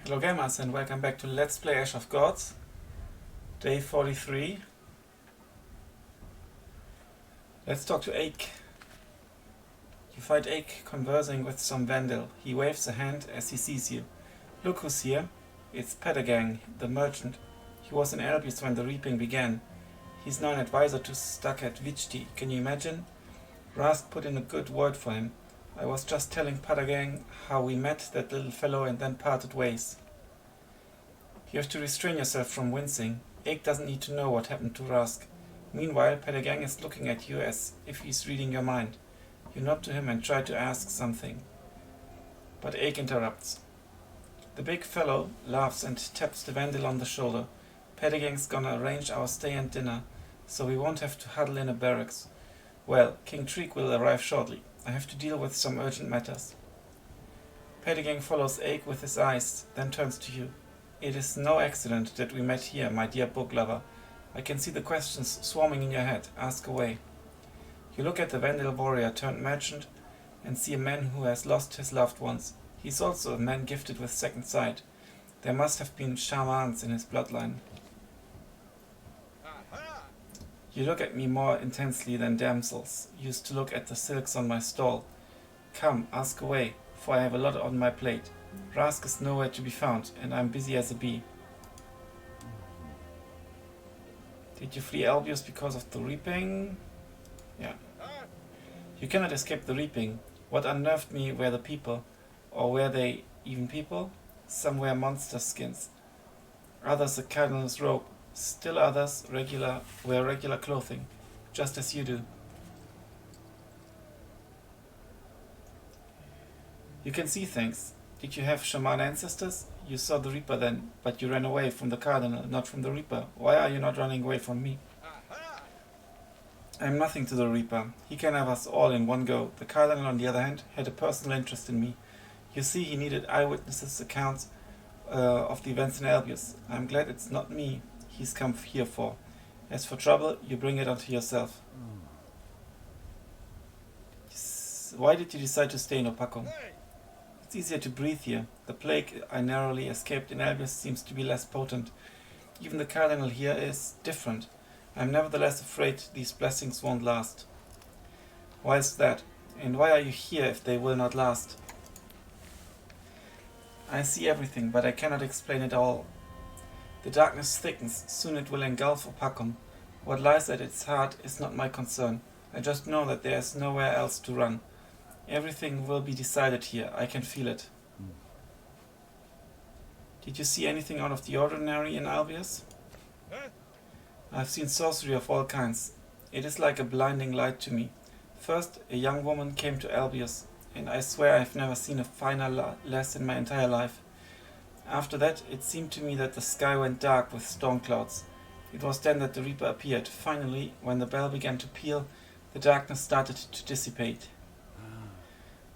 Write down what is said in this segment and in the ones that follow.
Hello gamers and welcome back to Let's Play Ash of Gods, day 43. Let's talk to Ake. You find Ake conversing with some vandal. He waves a hand as he sees you. Look who's here. It's Patagang, the merchant. He was in Albius when the reaping began. He's now an advisor to Stuck at Vichti. Can you imagine? Rask put in a good word for him. I was just telling Patagang how we met that little fellow and then parted ways. You have to restrain yourself from wincing. Ake doesn't need to know what happened to Rask. Meanwhile, Patagang is looking at you as if he's reading your mind. You nod to him and try to ask something. But Ake interrupts. The big fellow laughs and taps the vandal on the shoulder. Patagang's gonna arrange our stay and dinner, so we won't have to huddle in a barracks. Well, King Treek will arrive shortly. I have to deal with some urgent matters. Patagang follows Ake with his eyes, then turns to you. It is no accident that we met here, my dear book lover. I can see the questions swarming in your head. Ask away. You look at the Vandal warrior turned merchant and see a man who has lost his loved ones. He's also a man gifted with second sight. There must have been shamans in his bloodline. You look at me more intensely than damsels used to look at the silks on my stall. Come, ask away, for I have a lot on my plate. Rask is nowhere to be found, and I'm busy as a bee. Did you flee Albius because of the reaping? Yeah. You cannot escape the reaping. What unnerved me were the people. Or were they even people? Some wear monster skins. Others a cardinal's robe. Still others wear regular clothing, just as you do. You can see things. Did you have shaman ancestors? You saw the Reaper then, but you ran away from the Cardinal, not from the Reaper. Why are you not running away from me? I am nothing to the Reaper. He can have us all in one go. The Cardinal, on the other hand, had a personal interest in me. You see, he needed eyewitnesses' accounts of the events in Albius. I'm glad it's not me he's come here for. As for trouble, you bring it onto yourself. Why did you decide to stay in Opakum? It's easier to breathe here. The plague I narrowly escaped in Albius seems to be less potent. Even the Cardinal here is different. I am nevertheless afraid these blessings won't last. Why is that? And why are you here if they will not last? I see everything, but I cannot explain it all. The darkness thickens, soon it will engulf Opakum. What lies at its heart is not my concern. I just know that there is nowhere else to run. Everything will be decided here, I can feel it. Did you see anything out of the ordinary in Albius? I've seen sorcery of all kinds. It is like a blinding light to me. First, a young woman came to Albius, and I swear I've never seen a finer lass in my entire life. After that, it seemed to me that the sky went dark with storm clouds. It was then that the Reaper appeared. Finally, when the bell began to peal, the darkness started to dissipate.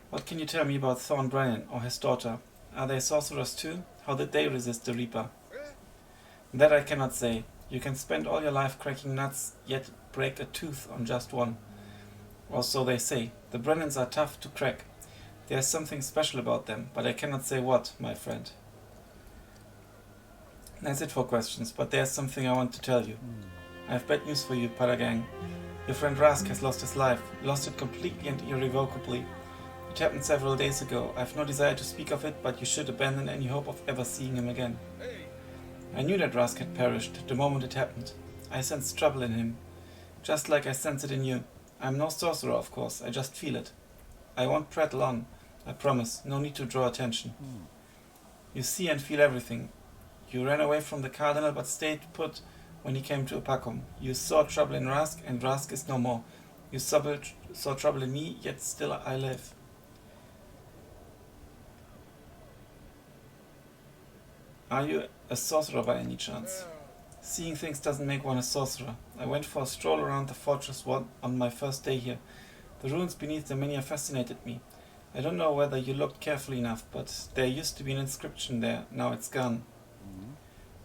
What can you tell me about Thorn Brennan or his daughter? Are they sorcerers too? How did they resist the Reaper? That I cannot say. You can spend all your life cracking nuts, yet break a tooth on just one. Or so they say. The Brennans are tough to crack. There's something special about them, but I cannot say what, my friend. That's it for questions, but there's something I want to tell you. I have bad news for you, Patagang. Your friend Rask has lost his life, lost it completely and irrevocably. It happened several days ago. I have no desire to speak of it, but you should abandon any hope of ever seeing him again. I knew that Rask had perished the moment it happened. I sensed trouble in him, just like I sense it in you. I am no sorcerer, of course, I just feel it. I won't prattle on, I promise, no need to draw attention. You see and feel everything. You ran away from the Cardinal but stayed put when he came to Opakum. You saw trouble in Rask, and Rask is no more. You saw trouble in me, yet still I live. Are you a sorcerer by any chance? Seeing things doesn't make one a sorcerer. I went for a stroll around the fortress on my first day here. The ruins beneath the Mania fascinated me. I don't know whether you looked carefully enough, but there used to be an inscription there. Now it's gone.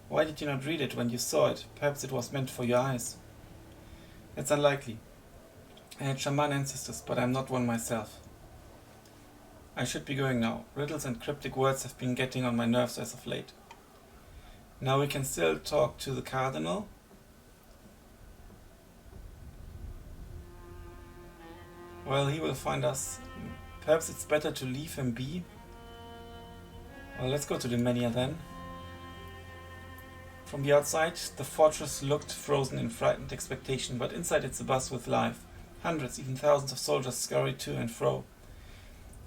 Why did you not read it when you saw it? Perhaps it was meant for your eyes. It's unlikely. I had shaman ancestors, but I'm not one myself. I should be going now. Riddles and cryptic words have been getting on my nerves as of late. Now we can still talk to the Cardinal. Well, he will find us. Perhaps it's better to leave him be. Well, let's go to the Mania then. From the outside, the fortress looked frozen in frightened expectation, but inside it's abuzz with life. Hundreds, even thousands of soldiers scurry to and fro.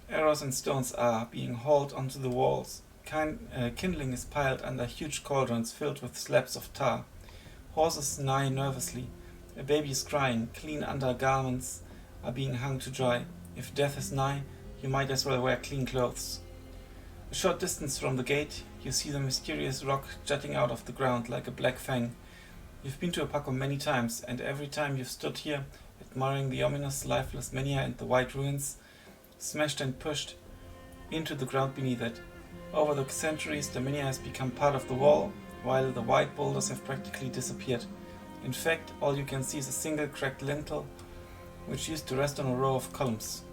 Arrows and stones are being hauled onto the walls. Kindling is piled under huge cauldrons filled with slabs of tar. Horses neigh nervously. A baby is crying. Clean undergarments are being hung to dry. If death is nigh, you might as well wear clean clothes. A short distance from the gate, you see the mysterious rock jutting out of the ground like a black fang. You've been to Opacum many times, and every time you've stood here, admiring the ominous, lifeless Mania and the white ruins, smashed and pushed into the ground beneath it. Over the centuries, the Mania has become part of the wall, while the white boulders have practically disappeared. In fact, all you can see is a single cracked lintel, which used to rest on a row of columns.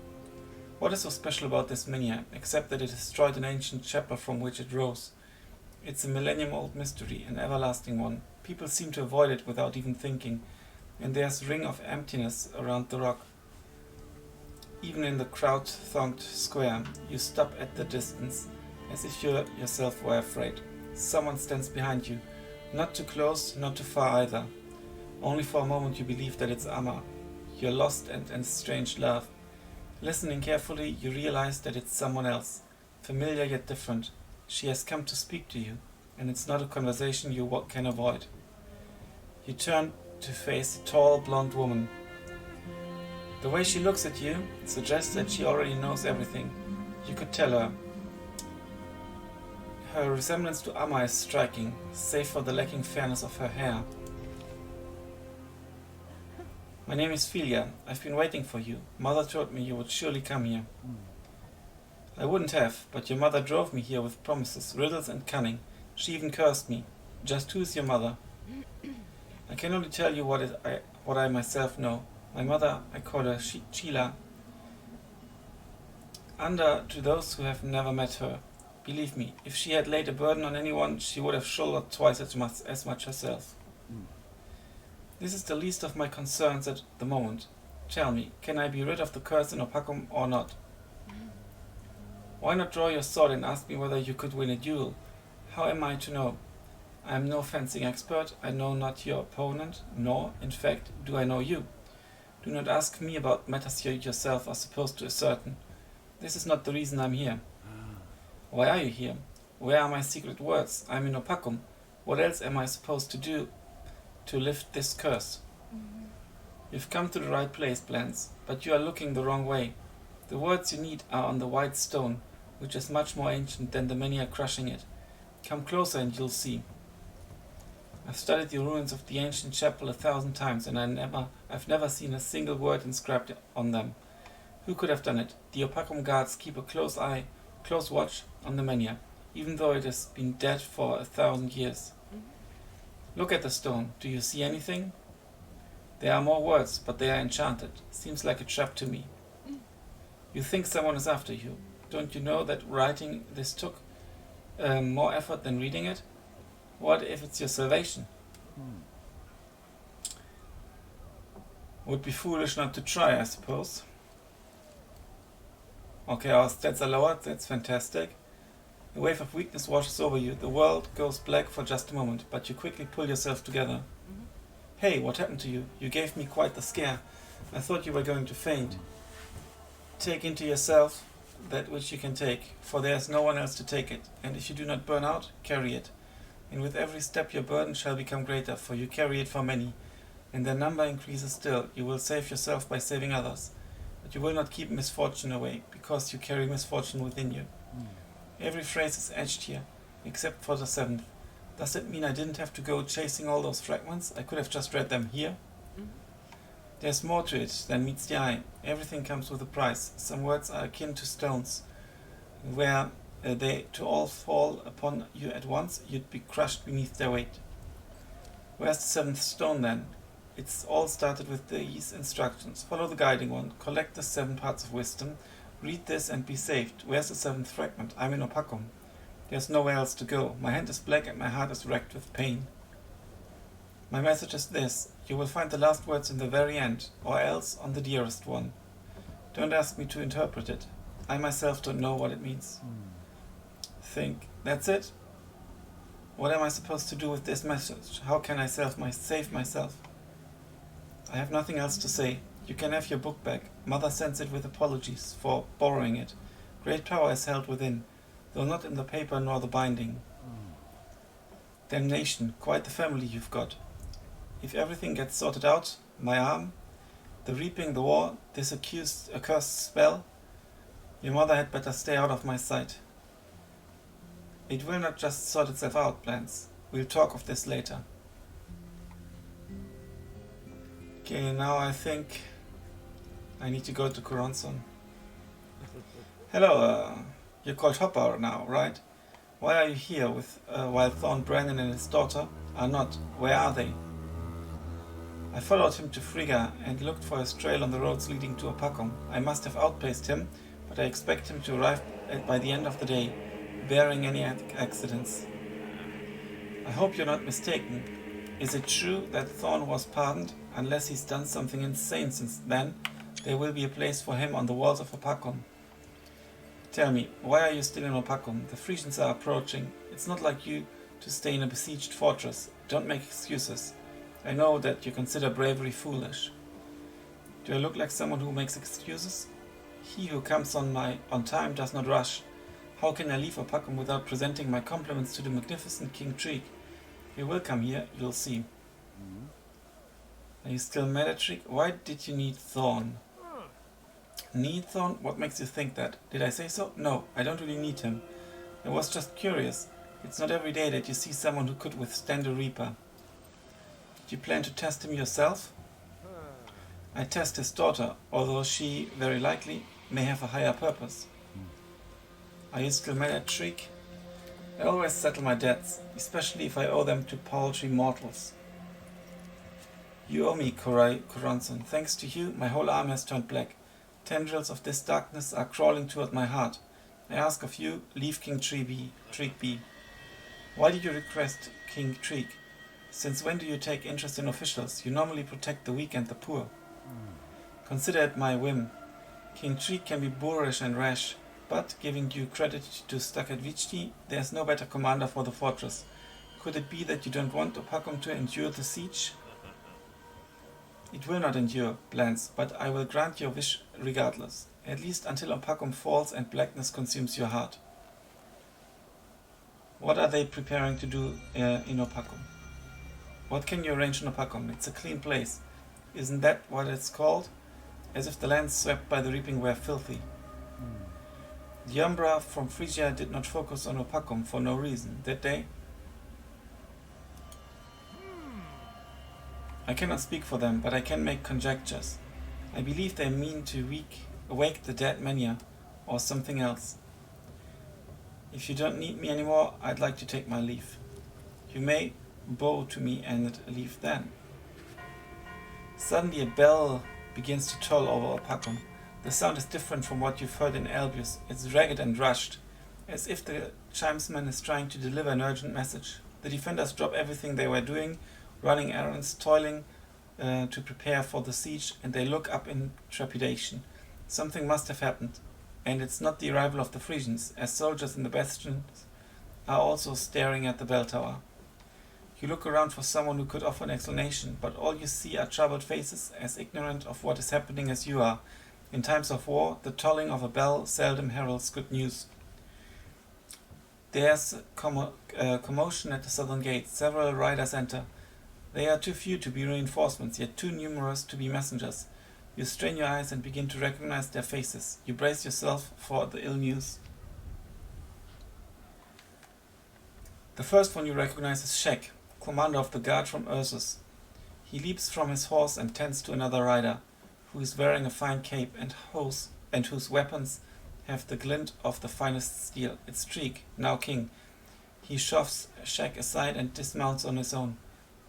What is so special about this Mania, except that it destroyed an ancient chapel from which it rose? It's a millennium-old mystery, an everlasting one. People seem to avoid it without even thinking, and there's a ring of emptiness around the rock. Even in the crowd-thronged square, you stop at the distance, as if you yourself were afraid. Someone stands behind you, not too close, not too far either. Only for a moment you believe that it's Amma, your lost and estranged love. Listening carefully, you realize that it's someone else, familiar yet different. She has come to speak to you, and it's not a conversation you can avoid. You turn to face a tall, blonde woman. The way she looks at you suggests that she already knows everything. You could tell her. Her resemblance to Amma is striking, save for the lacking fairness of her hair. My name is Philia. I've been waiting for you. Mother told me you would surely come here. I wouldn't have, but your mother drove me here with promises, riddles and cunning. She even cursed me. Just who is your mother? I can only tell you what I myself know. My mother, I call her Sheila. Under to those who have never met her. Believe me, if she had laid a burden on anyone, she would have shouldered twice as much herself. This is the least of my concerns at the moment. Tell me, can I be rid of the curse in Opacum or not? Why not draw your sword and ask me whether you could win a duel? How am I to know? I am no fencing expert, I know not your opponent, nor, in fact, do I know you. Do not ask me about matters you yourself are supposed to ascertain. This is not the reason I'm here. Why are you here? Where are my secret words? I'm in Opacum. What else am I supposed to do to lift this curse? You've come to the right place, Blance, but you are looking the wrong way. The words you need are on the white stone, which is much more ancient than the Mania crushing it. Come closer and you'll see. I've studied the ruins of the ancient chapel 1,000 times, and I've never seen a single word inscribed on them. Who could have done it? The Opacum guards keep a close watch on the Mania, even though it has been dead for 1,000 years. Look at the stone. Do you see anything? There are more words, but they are enchanted. Seems like a trap to me. You think someone is after you. Don't you know that writing this took more effort than reading it? What if it's your salvation? Would be foolish not to try, I suppose. Okay, our stats are lowered. That's fantastic. A wave of weakness washes over you. The world goes black for just a moment, but you quickly pull yourself together. Hey, what happened to you? You gave me quite the scare. I thought you were going to faint. Take into yourself that which you can take, for there is no one else to take it. And if you do not burn out, carry it. And with every step your burden shall become greater, for you carry it for many. And their number increases still. You will save yourself by saving others. But you will not keep misfortune away, because you carry misfortune within you. Every phrase is etched here, except for the 7th. Does it mean I didn't have to go chasing all those fragments? I could have just read them here. There's more to it than meets the eye. Everything comes with a price. Some words are akin to stones. Were they to all fall upon you at once, you'd be crushed beneath their weight. Where's the 7th stone then? It's all started with these instructions. Follow the guiding one. Collect the 7 parts of wisdom. Read this and be saved. Where's the 7th fragment? I'm in Opacum. There's nowhere else to go. My hand is black and my heart is wracked with pain. My message is this. You will find the last words in the very end, or else on the dearest one. Don't ask me to interpret it. I myself don't know what it means. Think, that's it? What am I supposed to do with this message? How can I save myself? I have nothing else to say. You can have your book back. Mother sends it with apologies for borrowing it. Great power is held within, though not in the paper nor the binding. Damnation, quite the family you've got. If everything gets sorted out, my arm, the reaping, the war, this accursed spell, your mother had better stay out of my sight. It will not just sort itself out, Blance. We'll talk of this later. Okay, now I think I need to go to Coronson. Hello, you're called Hopper now, right? Why are you here while Thorn Brandon and his daughter are not? Where are they? I followed him to Frigga and looked for his trail on the roads leading to Opacum. I must have outpaced him, but I expect him to arrive by the end of the day, bearing any accidents. I hope you're not mistaken. Is it true that Thorn was pardoned? Unless he's done something insane since then, there will be a place for him on the walls of Opacum. Tell me, why are you still in Opacum? The Frisians are approaching. It's not like you to stay in a besieged fortress. Don't make excuses. I know that you consider bravery foolish. Do I look like someone who makes excuses? He who comes on time does not rush. How can I leave Opacum without presenting my compliments to the magnificent King Treek? He will come here, you'll see. Are you still mad at Treek? Why did you need Thorn? Need Thorn? What makes you think that? Did I say so? No, I don't really need him. I was just curious. It's not every day that you see someone who could withstand a Reaper. Do you plan to test him yourself? I test his daughter, although she, very likely, may have a higher purpose. Are you still mad at Treek? I always settle my debts, especially if I owe them to paltry mortals. You owe me, Coronson. Thanks to you, my whole arm has turned black. Tendrils of this darkness are crawling toward my heart. I ask of you, leave King Treek be. Why did you request King Treek? Since when do you take interest in officials? You normally protect the weak and the poor. Consider it my whim. King Treek can be boorish and rash, but, giving due credit to Stakadvichti, there is no better commander for the fortress. Could it be that you don't want Opacum to endure the siege? It will not endure, Blance, but I will grant your wish regardless, at least until Opacum falls and blackness consumes your heart. What are they preparing to do in Opacum? What can you arrange in Opacum? It's a clean place. Isn't that what it's called? As if the lands swept by the reaping were filthy. The Umbra from Frisia did not focus on Opacum for no reason, did they? I cannot speak for them, but I can make conjectures. I believe they mean to awake the dead mania, or something else. If you don't need me anymore, I'd like to take my leave. You may bow to me and leave then. Suddenly a bell begins to toll over Opacum. The sound is different from what you've heard in Albius. It's ragged and rushed, as if the chimesman is trying to deliver an urgent message. The defenders drop everything they were doing, running errands, toiling to prepare for the siege, and they look up in trepidation. Something must have happened, and it's not the arrival of the Frisians, as soldiers in the bastions are also staring at the bell tower. You look around for someone who could offer an explanation, but all you see are troubled faces, as ignorant of what is happening as you are. In times of war, the tolling of a bell seldom heralds good news. There's commotion at the southern gate. Several riders enter. They are too few to be reinforcements, yet too numerous to be messengers. You strain your eyes and begin to recognize their faces. You brace yourself for the ill news. The first one you recognize is Shek, commander of the guard from Ursus. He leaps from his horse and tends to another rider, who is wearing a fine cape and whose weapons have the glint of the finest steel. It's Treek, now king. He shoves Shek aside and dismounts on his own.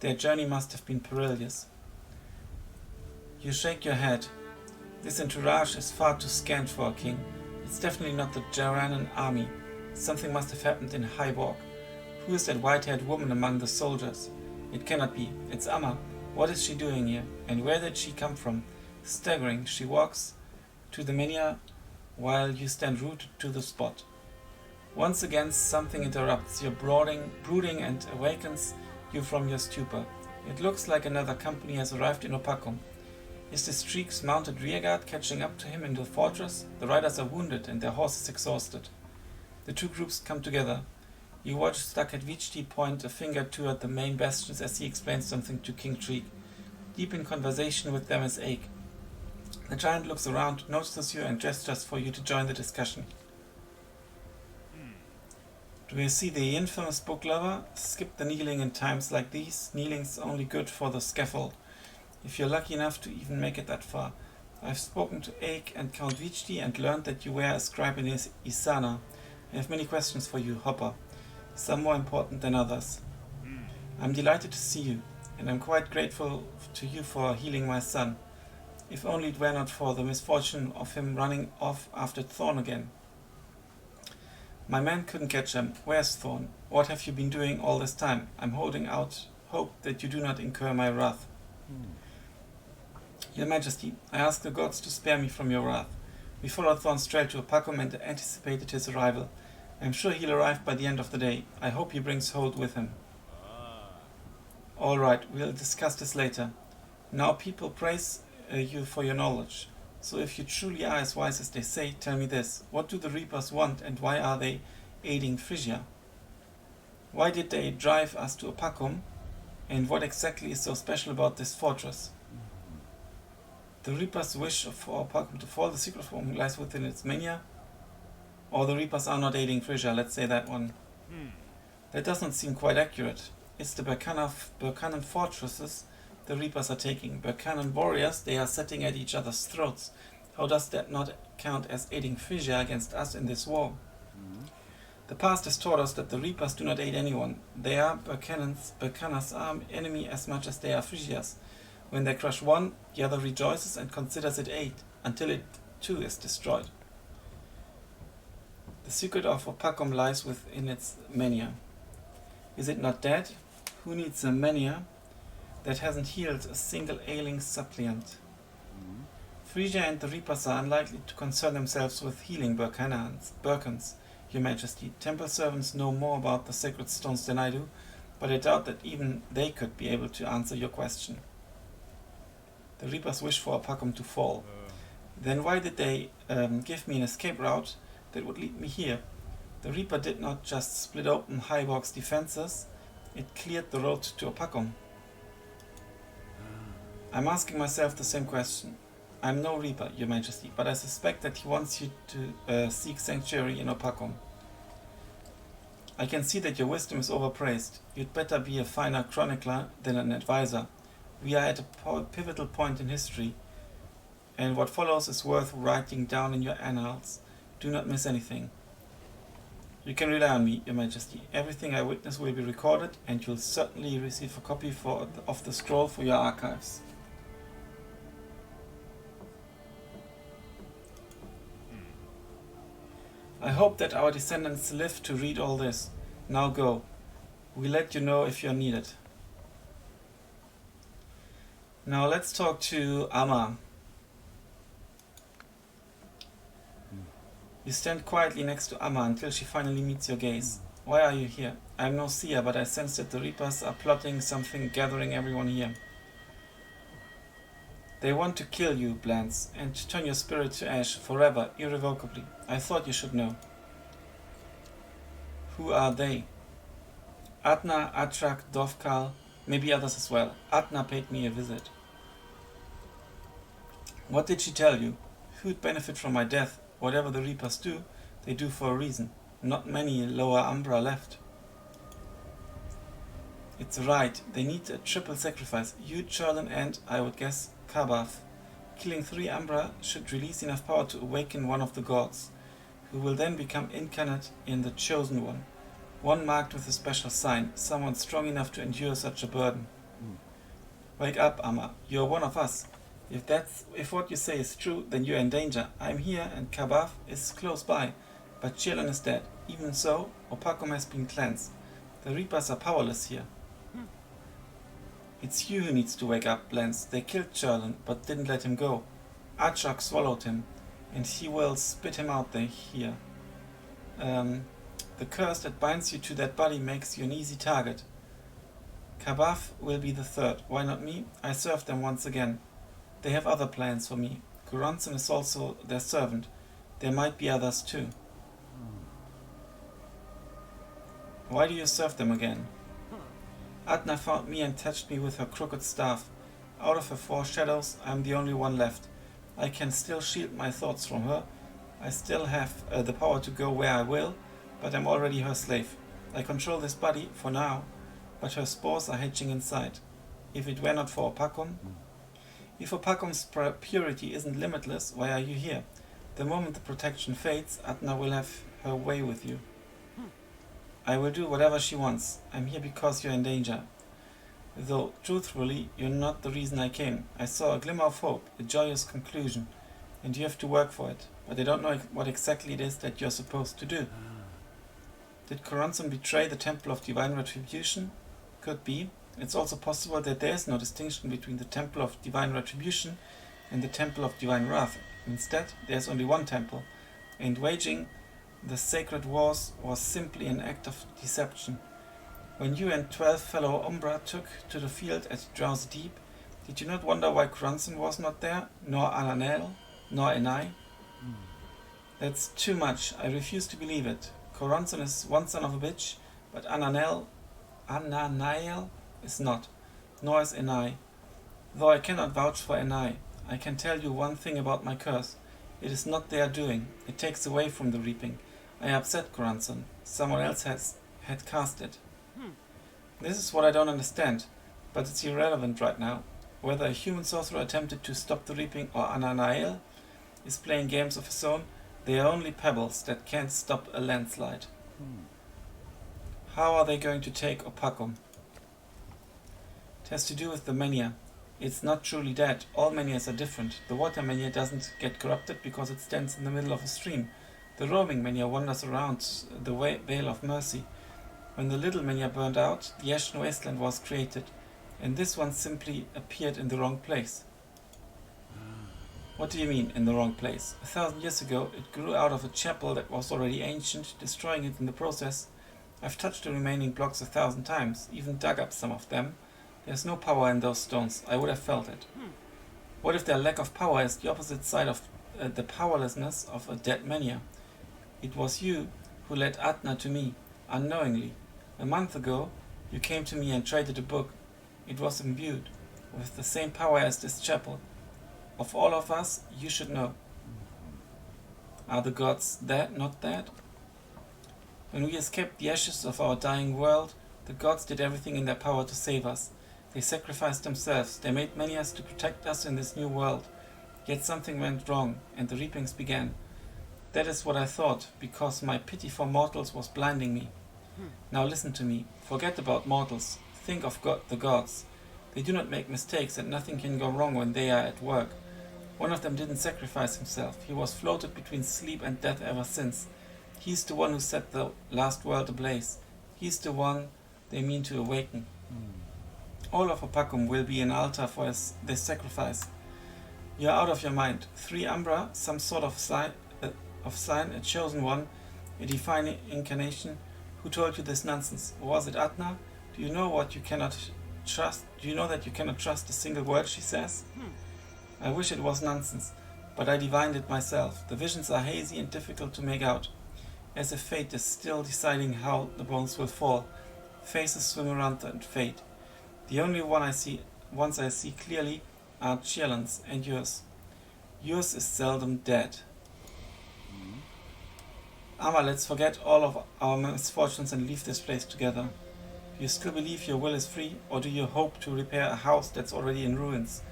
Their journey must have been perilous. You shake your head. This entourage is far too scant for a king. It's definitely not the Jaranan army. Something must have happened in High Walk. Who is that white-haired woman among the soldiers? It cannot be. It's Amma. What is she doing here? And where did she come from? Staggering, she walks to the Mania while you stand rooted to the spot. Once again something interrupts your brooding and awakens you from your stupor. It looks like another company has arrived in Opacum. Is the Streak's mounted rearguard catching up to him in the fortress? The riders are wounded and their horses exhausted. The two groups come together. You watch Stakhatvichti point a finger toward the main bastions as he explains something to King Treek. Deep in conversation with them is Ake. The giant looks around, notices you and gestures for you to join the discussion. Do you see the infamous book lover? Skip the kneeling in times like these. Kneeling's only good for the scaffold, if you're lucky enough to even make it that far. I've spoken to Ake and Count Vichti and learned that you wear a scribe in Isana. I have many questions for you, Hopper, some more important than others. I'm delighted to see you, and I'm quite grateful to you for healing my son, if only it were not for the misfortune of him running off after Thorn again. My man couldn't catch him. Where's Thorn? What have you been doing all this time? I'm holding out hope that you do not incur my wrath. Your Majesty, I ask the gods to spare me from your wrath. We followed Thorn's trail to Opacum and anticipated his arrival. I'm sure he'll arrive by the end of the day. I hope he brings Holt with him. All right, we'll discuss this later. Now people praise you for your knowledge. So if you truly are as wise as they say, tell me this. What do the Reapers want and why are they aiding Phrygia? Why did they drive us to Opacum? And what exactly is so special about this fortress? The Reapers' wish for Opacum to fall, the secret form lies within its mania. Or the Reapers are not aiding Phrygia, let's say that one. That does not seem quite accurate. It's the Berkanan fortresses the Reapers are taking. Berkanan warriors they are setting at each other's throats. How does that not count as aiding Phrygia against us in this war? The past has taught us that the Reapers do not aid anyone. They are Berkanan's enemy as much as they are Phrygia's. When they crush one, the other rejoices and considers it aid, until it too is destroyed. The secret of Opacum lies within its mania. Is it not dead? Who needs a mania that hasn't healed a single ailing suppliant? Phrygia and the Reapers are unlikely to concern themselves with healing Berkans, Your Majesty. Temple servants know more about the sacred stones than I do, but I doubt that even they could be able to answer your question. The Reapers wish for Opacum to fall. Then why did they give me an escape route that would lead me here? The Reaper did not just split open High Walk's defenses, it cleared the road to Opacum. I'm asking myself the same question. I'm no Reaper, Your Majesty, but I suspect that he wants you to seek sanctuary in Opacum. I can see that your wisdom is overpraised. You'd better be a finer chronicler than an advisor. We are at a pivotal point in history, and what follows is worth writing down in your annals. Do not miss anything. You can rely on me, Your Majesty. Everything I witness will be recorded, and you'll certainly receive a copy of the scroll for your archives. I hope that our descendants live to read all this. Now go. We'll let you know if you're needed. Now let's talk to Amma. You stand quietly next to Amma until she finally meets your gaze. Why are you here? I am no seer, but I sense that the Reapers are plotting something, gathering everyone here. They want to kill you, Blance, and turn your spirit to ash forever, irrevocably. I thought you should know. Who are they? Adna, Atrak, Dovkal, maybe others as well. Adna paid me a visit. What did she tell you? Who'd benefit from my death? Whatever the Reapers do, they do for a reason. Not many Lower Umbra left. It's right, they need a triple sacrifice. You, Churlin, and, I would guess, Kabath. Killing 3 Umbra should release enough power to awaken one of the gods, who will then become incarnate in the Chosen One. One marked with a special sign, someone strong enough to endure such a burden. Wake up, Amma. You are one of us. If what you say is true, then you're in danger. I'm here and Kabaf is close by, but Chilon is dead. Even so, Opakum has been cleansed. The Reapers are powerless here. It's you who needs to wake up, Lance. They killed Chilon, but didn't let him go. Archak swallowed him, and he will spit him out here. The curse that binds you to that body makes you an easy target. Kabaf will be the third. Why not me? I served them once again. They have other plans for me. Kuranson is also their servant. There might be others too. Why do you serve them again? Adna found me and touched me with her crooked staff. Out of her 4 shadows, I am the only one left. I can still shield my thoughts from her. I still have the power to go where I will, but I'm already her slave. I control this body for now, but her spores are hatching inside. If it were not for Opakum... If Opakum's purity isn't limitless, why are you here? The moment the protection fades, Adna will have her way with you. I will do whatever she wants. I'm here because you're in danger. Though, truthfully, you're not the reason I came. I saw a glimmer of hope, a joyous conclusion, and you have to work for it. But I don't know what exactly it is that you're supposed to do. Did Kuranson betray the Temple of Divine Retribution? Could be. It's also possible that there is no distinction between the Temple of Divine Retribution and the Temple of Divine Wrath. Instead, there's only one temple, and waging the sacred wars was simply an act of deception. When you and 12 fellow Umbra took to the field at Drowsy Deep, did you not wonder why Kuranson was not there, nor Ananel, nor Enai? That's too much. I refuse to believe it. Kuranson is one son of a bitch, but Ananael is not, nor is Enai. Though I cannot vouch for Enai, I can tell you one thing about my curse. It is not their doing. It takes away from the reaping. I upset Kuranson. Someone else had cast it. This is what I don't understand, but it's irrelevant right now. Whether a human sorcerer attempted to stop the reaping or Ananael is playing games of his own, they are only pebbles that can't stop a landslide. How are they going to take Opakum? It has to do with the mania. It's not truly dead. All manias are different. The water mania doesn't get corrupted because it stands in the middle of a stream. The roaming mania wanders around the Vale of Mercy. When the little mania burned out, the Ashen Wasteland was created, and this one simply appeared in the wrong place. What do you mean, in the wrong place? 1,000 years ago, it grew out of a chapel that was already ancient, destroying it in the process. I've touched the remaining blocks 1,000 times, even dug up some of them. There's no power in those stones. I would have felt it. What if their lack of power is the opposite side of the powerlessness of a dead mania? It was you who led Adna to me, unknowingly. A month ago, you came to me and traded a book. It was imbued with the same power as this chapel. Of all of us, you should know. Are the gods dead, not dead? When we escaped the ashes of our dying world, the gods did everything in their power to save us. They sacrificed themselves. They made manias to protect us in this new world. Yet something went wrong, and the reapings began. That is what I thought, because my pity for mortals was blinding me. Now listen to me. Forget about mortals. Think of the gods. They do not make mistakes, and nothing can go wrong when they are at work. One of them didn't sacrifice himself. He was floated between sleep and death ever since. He's the one who set the last world ablaze. He's the one they mean to awaken. All of Opakum will be an altar for this sacrifice. You're out of your mind. 3 Umbra, some sort of sign, a chosen one, a divine incarnation. Who told you this nonsense? Was it Adna? Do you know what you cannot trust? Do you know that you cannot trust a single word she says? I wish it was nonsense, but I divined it myself. The visions are hazy and difficult to make out, as if fate is still deciding how the bones will fall. Faces swim around and fade. The only ones I see clearly are Chielan's and yours. Yours is seldom dead. Amma, let's forget all of our misfortunes and leave this place together. Do you still believe your will is free, or do you hope to repair a house that's already in ruins?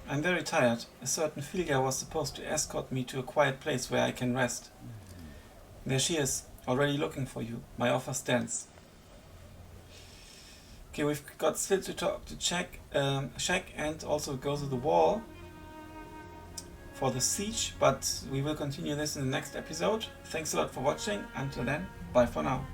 I'm very tired. A certain Filia was supposed to escort me to a quiet place where I can rest. There she is, already looking for you. My offer stands. Okay, we've got still to talk to Shaq and also go to the wall. for the siege, but we will continue this in the next episode. Thanks a lot for watching. Until then, bye for now.